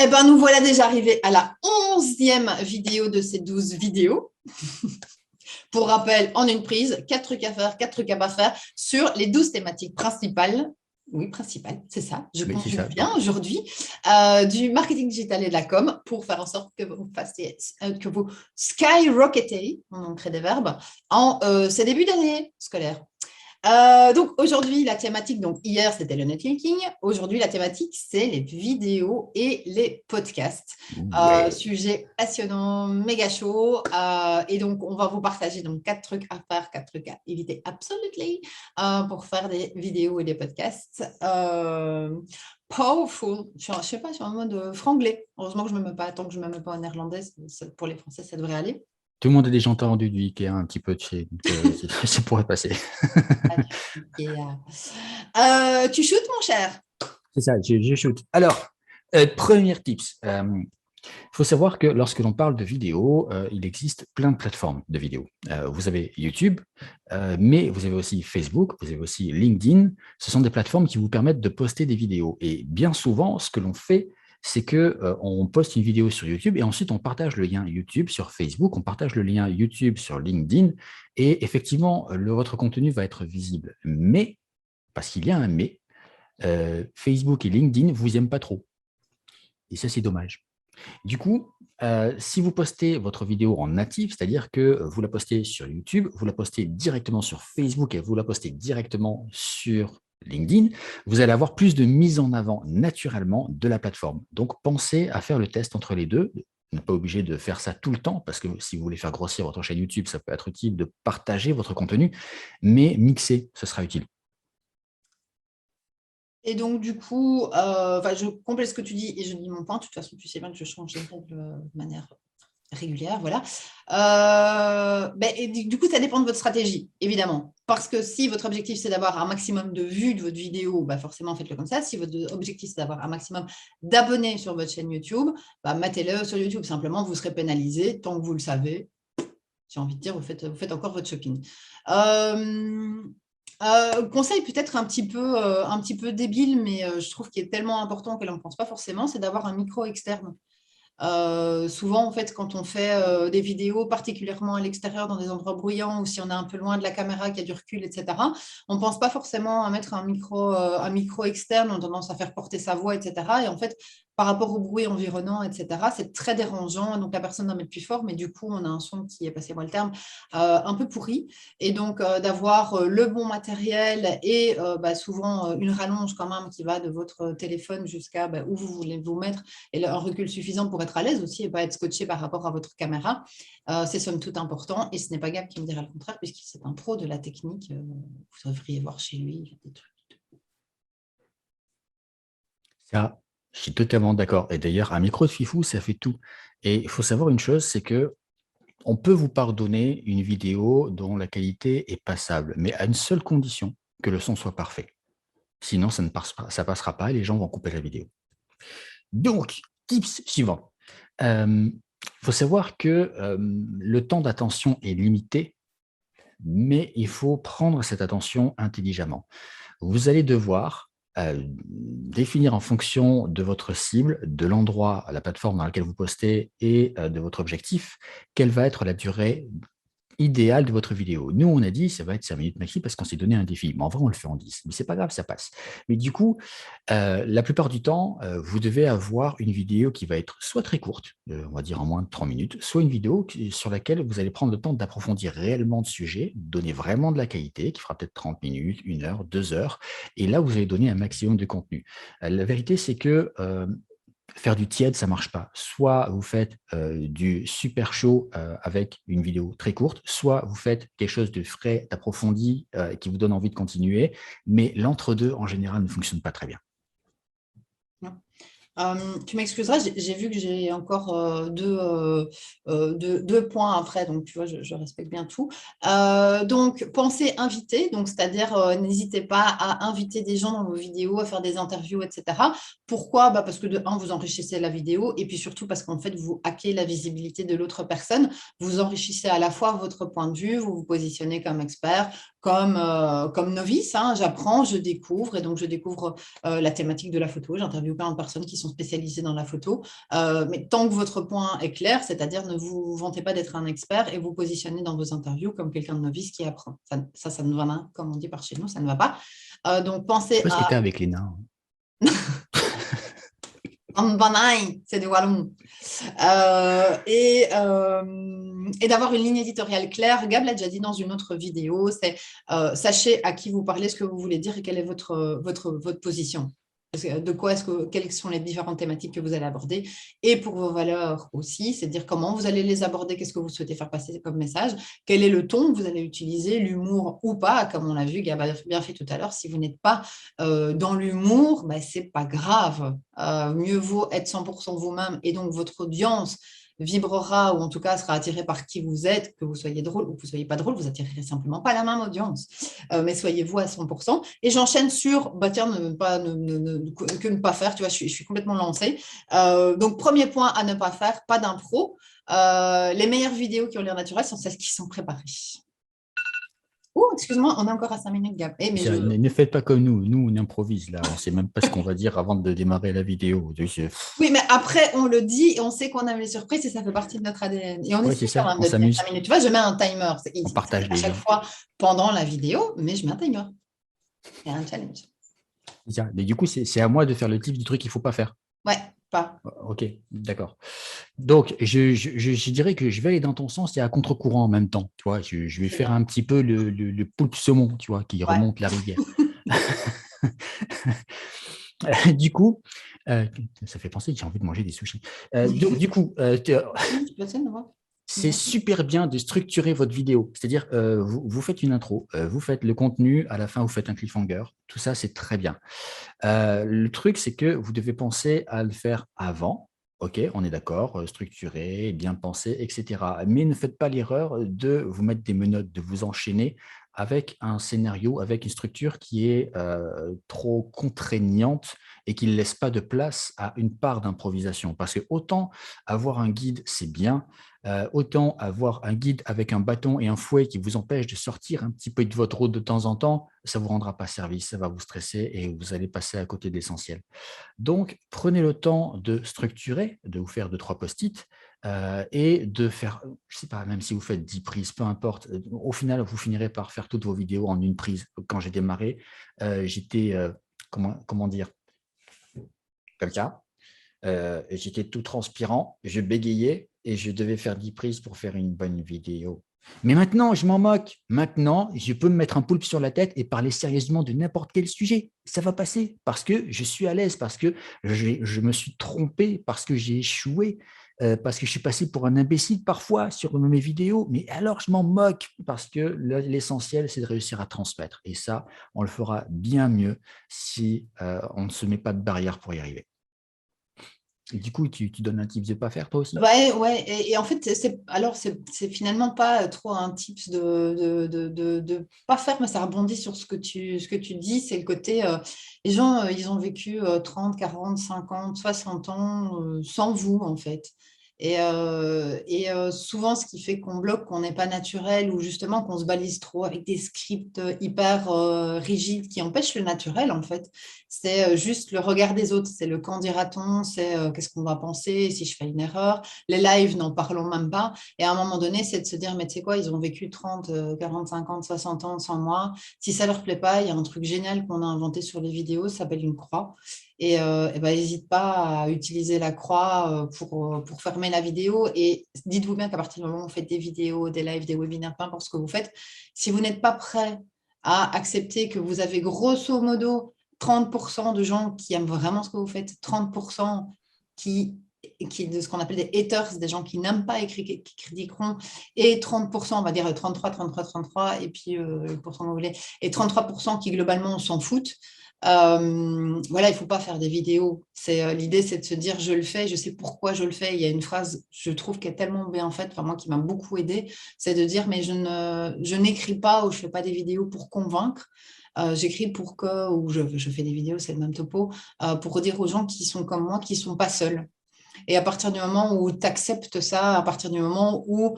Eh bien, nous voilà déjà arrivés à la 11e vidéo de ces 12 vidéos. Pour rappel, en une prise, 4 trucs à faire, 4 trucs à pas faire sur les 12 thématiques principales. Oui, principales, c'est ça. Je Oui, c'est conjugue ça. bien aujourd'hui. Du marketing digital et de la com pour faire en sorte que vous fassiez, que vous skyrocketez, on crée des verbes, en ces débuts d'année scolaire. Donc aujourd'hui, la thématique, donc hier c'était le netlinking, aujourd'hui la thématique c'est les vidéos et les podcasts. Ouais. Sujet passionnant, méga chaud. Et donc on va vous partager donc 4 trucs à faire, 4 trucs à éviter absolutely pour faire des vidéos et des podcasts. Powerful. Je ne sais pas, je suis en mode franglais. Heureusement que je ne me mets pas, tant que je ne me mets pas en néerlandais, pour les Français ça devrait aller. Tout le monde a déjà entendu du Ikea un petit peu de chez, donc ça pourrait passer. Tu shootes mon cher? C'est ça, je shoot. Alors, premier tips. Il faut savoir que lorsque l'on parle de vidéo, il existe plein de plateformes de vidéo. Vous avez YouTube, mais vous avez aussi Facebook, vous avez aussi LinkedIn. Ce sont des plateformes qui vous permettent de poster des vidéos. Et bien souvent, ce que l'on fait, c'est que on poste une vidéo sur YouTube et ensuite on partage le lien YouTube sur Facebook, on partage le lien YouTube sur LinkedIn et effectivement, votre contenu va être visible. Mais, parce qu'il y a un mais, Facebook et LinkedIn ne vous aiment pas trop. Et ça, c'est dommage. Du coup, si vous postez votre vidéo en natif, c'est-à-dire que vous la postez sur YouTube, vous la postez directement sur Facebook et vous la postez directement sur LinkedIn, vous allez avoir plus de mise en avant naturellement de la plateforme. Donc, pensez à faire le test entre les deux. Vous n'êtes pas obligé de faire ça tout le temps, parce que si vous voulez faire grossir votre chaîne YouTube, ça peut être utile de partager votre contenu, mais mixer, ce sera utile. Et donc, du coup, je complète ce que tu dis et je dis mon point. De toute façon, tu sais bien que je change de règle de manière régulière. Voilà. Et du coup, ça dépend de votre stratégie, évidemment. Parce que si votre objectif, c'est d'avoir un maximum de vues de votre vidéo, forcément, faites-le comme ça. Si votre objectif, c'est d'avoir un maximum d'abonnés sur votre chaîne YouTube, mettez-le sur YouTube. Simplement, vous serez pénalisé tant que vous le savez. J'ai envie de dire, vous faites encore votre shopping. Conseil peut-être un petit peu débile, mais je trouve qu'il est tellement important qu'elle n'en pense pas forcément, c'est d'avoir un micro externe. Souvent, en fait, quand on fait des vidéos, particulièrement à l'extérieur, dans des endroits bruyants ou si on est un peu loin de la caméra, qui a du recul, etc., on ne pense pas forcément à mettre un micro externe, on a tendance à faire porter sa voix, etc. Et en fait, par rapport au bruit environnant, etc., c'est très dérangeant. Donc, la personne d'en mettre plus fort, mais du coup, on a un son qui est, passez-moi le terme, un peu pourri. Et donc, d'avoir le bon matériel et souvent une rallonge quand même qui va de votre téléphone jusqu'à où vous voulez vous mettre et un recul suffisant pour être à l'aise aussi et pas être scotché par rapport à votre caméra, c'est somme toute important. Et ce n'est pas Gab qui me dira le contraire, puisque c'est un pro de la technique. Vous devriez voir chez lui des trucs. Ça, je suis totalement d'accord. Et d'ailleurs, un micro de fifou, ça fait tout. Et il faut savoir une chose, c'est que on peut vous pardonner une vidéo dont la qualité est passable, mais à une seule condition, que le son soit parfait. Sinon, ça passera pas et les gens vont couper la vidéo. Donc, tips suivant. Il faut savoir que le temps d'attention est limité, mais il faut prendre cette attention intelligemment. Vous allez devoir définir en fonction de votre cible, de l'endroit, la plateforme dans laquelle vous postez et de votre objectif, quelle va être la durée idéal de votre vidéo. Nous, on a dit, ça va être 5 minutes maxi parce qu'on s'est donné un défi. Mais en vrai, on le fait en 10. Mais c'est pas grave, ça passe. Mais du coup, la plupart du temps, vous devez avoir une vidéo qui va être soit très courte, on va dire en moins de 30 minutes, soit une vidéo sur laquelle vous allez prendre le temps d'approfondir réellement le sujet, donner vraiment de la qualité, qui fera peut-être 30 minutes, 1 heure, 2 heures. Et là, vous allez donner un maximum de contenu. La vérité, c'est que faire du tiède, ça ne marche pas. Soit vous faites du super chaud avec une vidéo très courte, soit vous faites quelque chose de frais, d'approfondi, qui vous donne envie de continuer, mais l'entre-deux, en général, ne fonctionne pas très bien. Non. Tu m'excuseras, j'ai vu que j'ai encore deux points après, donc tu vois, je respecte bien tout. Donc, pensez inviter, donc c'est-à-dire n'hésitez pas à inviter des gens dans vos vidéos, à faire des interviews, etc. Pourquoi? Parce que de un, vous enrichissez la vidéo, et puis surtout parce qu'en fait, vous hackez la visibilité de l'autre personne. Vous enrichissez à la fois votre point de vue, vous vous positionnez comme expert, comme novice. J'apprends, je découvre, et donc je découvre la thématique de la photo. J'interviewe plein de personnes qui sont sont spécialisés dans la photo. Mais tant que votre point est clair, c'est-à-dire ne vous vantez pas d'être un expert et vous positionnez dans vos interviews comme quelqu'un de novice qui apprend. Ça ne va pas, comme on dit par chez nous, ça ne va pas. Donc, Je sais pensez pas ce que à tu as avec les nains. Ambanaï, c'est du wallon. Et d'avoir une ligne éditoriale claire. Gab l'a déjà dit dans une autre vidéo, c'est sachez à qui vous parlez, ce que vous voulez dire et quelle est votre position. Quelles sont les différentes thématiques que vous allez aborder et pour vos valeurs aussi, c'est dire comment vous allez les aborder, qu'est-ce que vous souhaitez faire passer comme message, quel est le ton que vous allez utiliser, l'humour ou pas, comme on l'a vu, Gab a bien fait tout à l'heure, si vous n'êtes pas dans l'humour, ben, c'est pas grave, mieux vaut être 100% vous-même et donc votre audience vibrera ou en tout cas sera attirée par qui vous êtes, que vous soyez drôle ou que vous ne soyez pas drôle, vous attirerez simplement pas la même audience. Mais soyez vous à 100%. Et j'enchaîne sur, bah tiens, que ne pas faire, tu vois, je suis complètement lancée. Donc, premier point à ne pas faire, pas d'impro. Les meilleures vidéos qui ont l'air naturelles sont celles qui sont préparées. Oh, excuse-moi, on est encore à 5 minutes, Gab. Mais Ne faites pas comme nous. Nous, on improvise là. On ne sait même pas ce qu'on va dire avant de démarrer la vidéo. Oui, mais après, on le dit et on sait qu'on aime les surprises et ça fait partie de notre ADN. Et on Ouais, essaie c'est quand ça. même On de tenir s'amuse. 5 minutes. Tu vois, je mets un timer. On partage À les chaque liens. fois pendant la vidéo, mais je mets un timer. Il y a un challenge. Mais du coup, c'est à moi de faire le type du truc qu'il ne faut pas faire. Ouais, pas. Ok, d'accord. Donc, je dirais que je vais aller dans ton sens et à contre-courant en même temps. Tu vois, je vais C'est faire bien. un petit peu le poulpe saumon, tu vois, qui Ouais. remonte la rivière. Du coup, ça fait penser que j'ai envie de manger des sushis. Du coup, c'est super bien de structurer votre vidéo. C'est-à-dire, vous faites une intro, vous faites le contenu, à la fin, vous faites un cliffhanger. Tout ça, c'est très bien. Le truc, c'est que vous devez penser à le faire avant. OK, on est d'accord, structuré, bien pensé, etc. Mais ne faites pas l'erreur de vous mettre des menottes, de vous enchaîner avec un scénario, avec une structure qui est trop contraignante et qui ne laisse pas de place à une part d'improvisation. Parce que autant avoir un guide, c'est bien, autant avoir un guide avec un bâton et un fouet qui vous empêche de sortir un petit peu de votre route de temps en temps, ça ne vous rendra pas service, ça va vous stresser et vous allez passer à côté de l'essentiel. Donc, prenez le temps de structurer, de vous faire 2-3 post-it et de faire, je ne sais pas, même si vous faites 10 prises, peu importe, au final, vous finirez par faire toutes vos vidéos en une prise. Quand j'ai démarré, j'étais, comment dire, comme ça, j'étais tout transpirant, je bégayais et je devais faire 10 prises pour faire une bonne vidéo. Mais maintenant, je m'en moque. Maintenant, je peux me mettre un poulpe sur la tête et parler sérieusement de n'importe quel sujet. Ça va passer parce que je suis à l'aise, parce que je me suis trompé, parce que j'ai échoué, parce que je suis passé pour un imbécile parfois sur mes vidéos. Mais alors, je m'en moque parce que l'essentiel, c'est de réussir à transmettre. Et ça, on le fera bien mieux si on ne se met pas de barrière pour y arriver. Et du coup, tu donnes un tip de ne pas faire toi aussi? Ouais. Et en fait, c'est finalement pas trop un tips de pas faire, mais ça rebondit sur ce que tu dis. C'est le côté, les gens, ils ont vécu 30, 40, 50, 60 ans sans vous, en fait. Souvent, ce qui fait qu'on bloque, qu'on n'est pas naturel ou justement qu'on se balise trop avec des scripts hyper rigides qui empêchent le naturel, en fait, c'est juste le regard des autres, c'est le quand dira-t-on, c'est qu'est-ce qu'on va penser si je fais une erreur. Les lives, n'en parlons même pas. Et à un moment donné, c'est de se dire, mais tu sais quoi, ils ont vécu 30, 40, 50, 60 ans sans moi. Si ça ne leur plaît pas, il y a un truc génial qu'on a inventé sur les vidéos, ça s'appelle une croix. Et ben, n'hésite pas à utiliser la croix pour fermer la vidéo. Et dites-vous bien qu'à partir du moment où vous faites des vidéos, des lives, des webinaires, peu importe ce que vous faites, si vous n'êtes pas prêt à accepter que vous avez grosso modo 30% de gens qui aiment vraiment ce que vous faites, 30% de ce qu'on appelle des haters, des gens qui n'aiment pas écrire, qui critiqueront, et 30%, on va dire 33, et puis pour vous voulez, et 33% qui globalement s'en foutent. Voilà, il ne faut pas faire des vidéos. L'idée, c'est de se dire, je le fais, je sais pourquoi je le fais. Il y a une phrase, je trouve, qui est tellement bien faite, enfin, moi, qui m'a beaucoup aidée, c'est de dire, mais je n'écris pas ou je ne fais pas des vidéos pour convaincre. J'écris pour que, ou je fais des vidéos, c'est le même topo, pour dire aux gens qui sont comme moi, qui ne sont pas seuls. Et à partir du moment où tu acceptes ça, à partir du moment où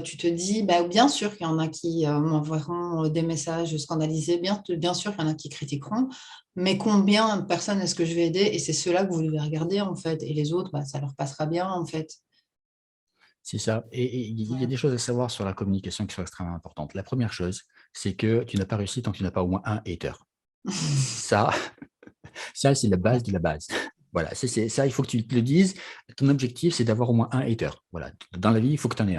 tu te dis, bah, bien sûr qu'il y en a qui m'enverront des messages scandalisés, bien sûr qu'il y en a qui critiqueront, mais combien de personnes est-ce que je vais aider? Et c'est ceux-là que vous devez regarder, en fait. Et les autres, bah, ça leur passera bien, en fait. C'est ça. Et il y a Ouais. des choses à savoir sur la communication qui sont extrêmement importantes. La première chose, c'est que tu n'as pas réussi tant que tu n'as pas au moins un hater. Ça, ça c'est la base de la base. Voilà, ça, il faut que tu te le dises. Ton objectif, c'est d'avoir au moins un hater. Voilà, dans la vie, il faut que tu en aies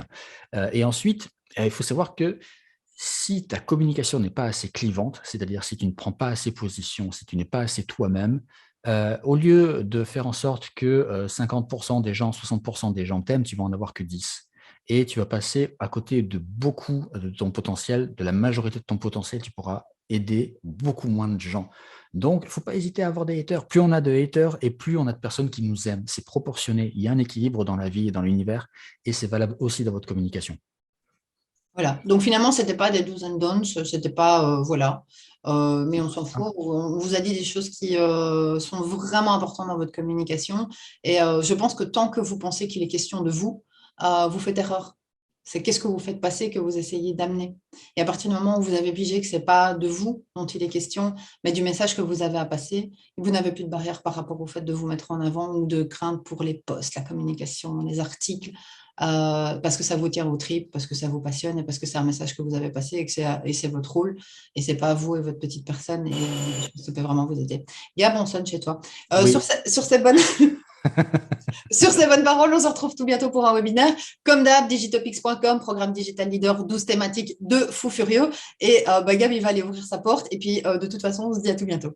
un. Et ensuite, il faut savoir que si ta communication n'est pas assez clivante, c'est-à-dire si tu ne prends pas assez position, si tu n'es pas assez toi-même, au lieu de faire en sorte que 50% des gens, 60% des gens t'aiment, tu vas en avoir que 10. Et tu vas passer à côté de beaucoup de ton potentiel, de la majorité de ton potentiel, tu pourras aider beaucoup moins de gens. Donc, il ne faut pas hésiter à avoir des haters. Plus on a de haters et plus on a de personnes qui nous aiment. C'est proportionné. Il y a un équilibre dans la vie et dans l'univers et c'est valable aussi dans votre communication. Voilà. Donc finalement, c'était pas des do's and don'ts, c'était pas voilà. Mais on s'en Ah, fout. On vous a dit des choses qui sont vraiment importantes dans votre communication. Et je pense que tant que vous pensez qu'il est question de vous, vous faites erreur. C'est qu'est-ce que vous faites passer que vous essayez d'amener. Et à partir du moment où vous avez pigé que c'est pas de vous dont il est question, mais du message que vous avez à passer, vous n'avez plus de barrière par rapport au fait de vous mettre en avant ou de crainte pour les posts, la communication, les articles. Parce que ça vous tire aux tripes, parce que ça vous passionne et parce que c'est un message que vous avez passé et c'est votre rôle et c'est pas vous et votre petite personne et je pense que ça peut vraiment vous aider. Gab, on sonne chez toi. oui, Sur ces bonnes, sur ces bonnes paroles, on se retrouve tout bientôt pour un webinaire. Comme d'hab, digitopics.com, programme digital leader, 12 thématiques de fou furieux. Et Gab, il va aller ouvrir sa porte. Et puis, de toute façon, on se dit à tout bientôt.